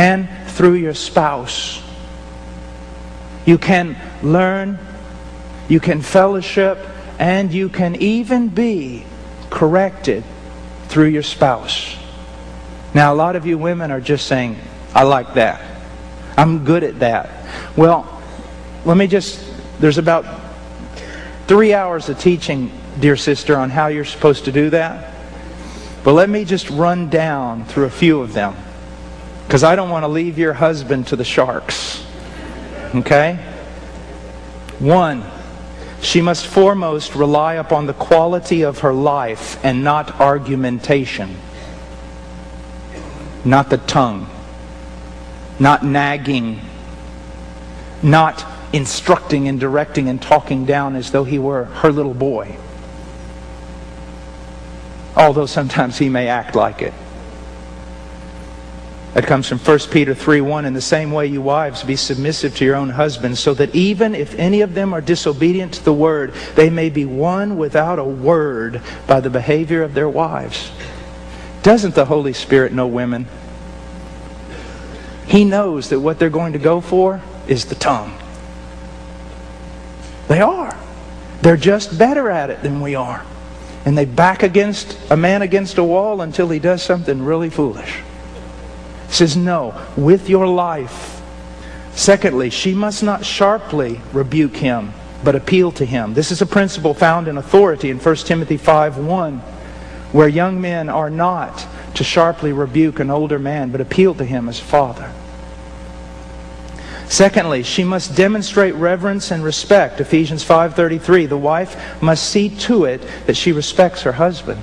and through your spouse. You can learn, you can fellowship, and you can even be corrected through your spouse. Now, a lot of you women are just saying, I like that. I'm good at that. Well, there's about 3 hours of teaching, dear sister, on how you're supposed to do that. But let me just run down through a few of them, because I don't want to leave your husband to the sharks. Okay? 1, she must foremost rely upon the quality of her life and not argumentation. Not the tongue. Not nagging. Not instructing and directing and talking down as though he were her little boy. Although sometimes he may act like it. That comes from 1 Peter 3:1. In the same way, you wives, be submissive to your own husbands, so that even if any of them are disobedient to the word, they may be won without a word by the behavior of their wives. Doesn't the Holy Spirit know women? He knows that what they're going to go for is the tongue. They are. They're just better at it than we are. And they back against a man against a wall until he does something really foolish. He says, no, with your life. Secondly, she must not sharply rebuke him, but appeal to him. This is a principle found in authority in 1 Timothy 5:1, where young men are not to sharply rebuke an older man, but appeal to him as father. Secondly, she must demonstrate reverence and respect. Ephesians 5:33, the wife must see to it that she respects her husband.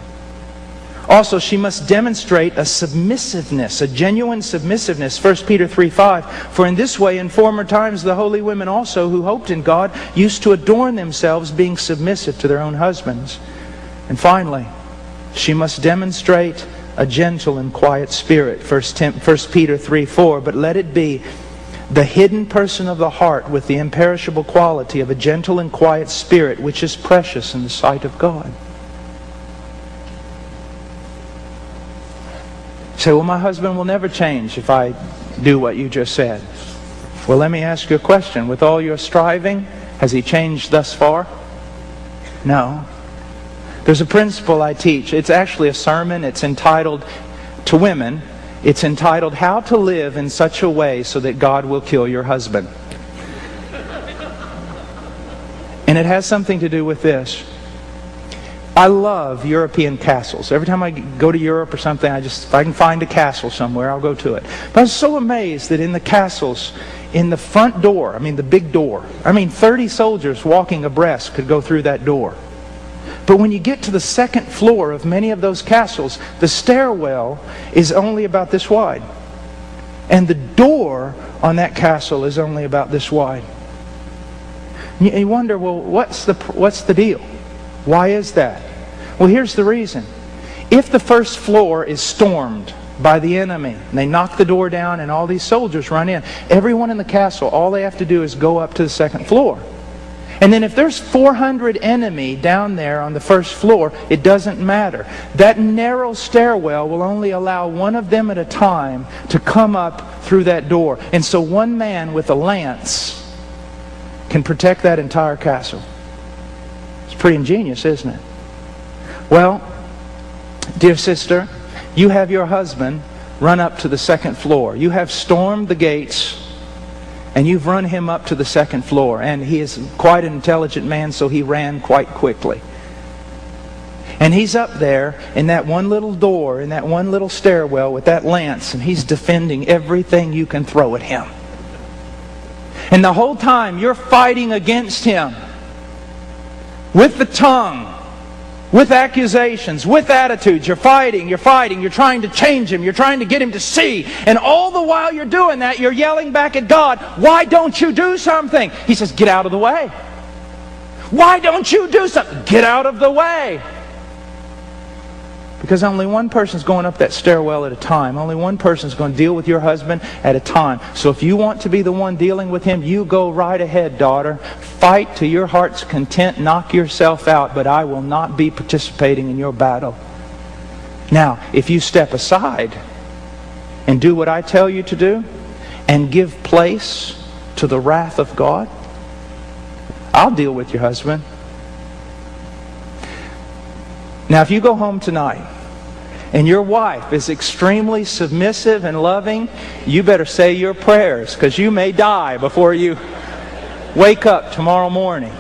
Also, she must demonstrate a submissiveness, a genuine submissiveness. 1 Peter 3:5, for in this way in former times the holy women also who hoped in God used to adorn themselves, being submissive to their own husbands. And finally, she must demonstrate a gentle and quiet spirit. 1 Peter 3:4, but let it be the hidden person of the heart with the imperishable quality of a gentle and quiet spirit, which is precious in the sight of God. You say, well, my husband will never change if I do what you just said. Well, let me ask you a question. With all your striving, has he changed thus far? No. There's a principle I teach. It's actually a sermon. It's entitled, to women, it's entitled, How to Live in Such a Way So That God Will Kill Your Husband. And it has something to do with this. I love European castles. Every time I go to Europe or something, if I can find a castle somewhere, I'll go to it. But I was so amazed that in the castles, in the front door, the big door, 30 soldiers walking abreast could go through that door. But when you get to the second floor of many of those castles, the stairwell is only about this wide. And the door on that castle is only about this wide. You wonder, well, what's the deal? Why is that? Well, here's the reason. If the first floor is stormed by the enemy, and they knock the door down and all these soldiers run in, everyone in the castle, all they have to do is go up to the second floor. And then if there's 400 enemy down there on the first floor, it doesn't matter. That narrow stairwell will only allow one of them at a time to come up through that door. And so one man with a lance can protect that entire castle. It's pretty ingenious, isn't it? Well, dear sister, you have your husband run up to the second floor. You have stormed the gates and you've run him up to the second floor. And he is quite an intelligent man, so he ran quite quickly. And he's up there in that one little door, in that one little stairwell with that lance, and he's defending everything you can throw at him. And the whole time you're fighting against him with the tongue, with accusations, with attitudes. You're fighting, you're trying to change him, you're trying to get him to see. And all the while you're doing that, you're yelling back at God, why don't you do something? He says, get out of the way. Why don't you do something? Get out of the way. Because only one person's going up that stairwell at a time. Only one person's going to deal with your husband at a time. So if you want to be the one dealing with him, you go right ahead, daughter. Fight to your heart's content. Knock yourself out. But I will not be participating in your battle. Now, if you step aside and do what I tell you to do and give place to the wrath of God? I'll deal with your husband. Now, if you go home tonight and your wife is extremely submissive and loving, you better say your prayers, because you may die before you wake up tomorrow morning.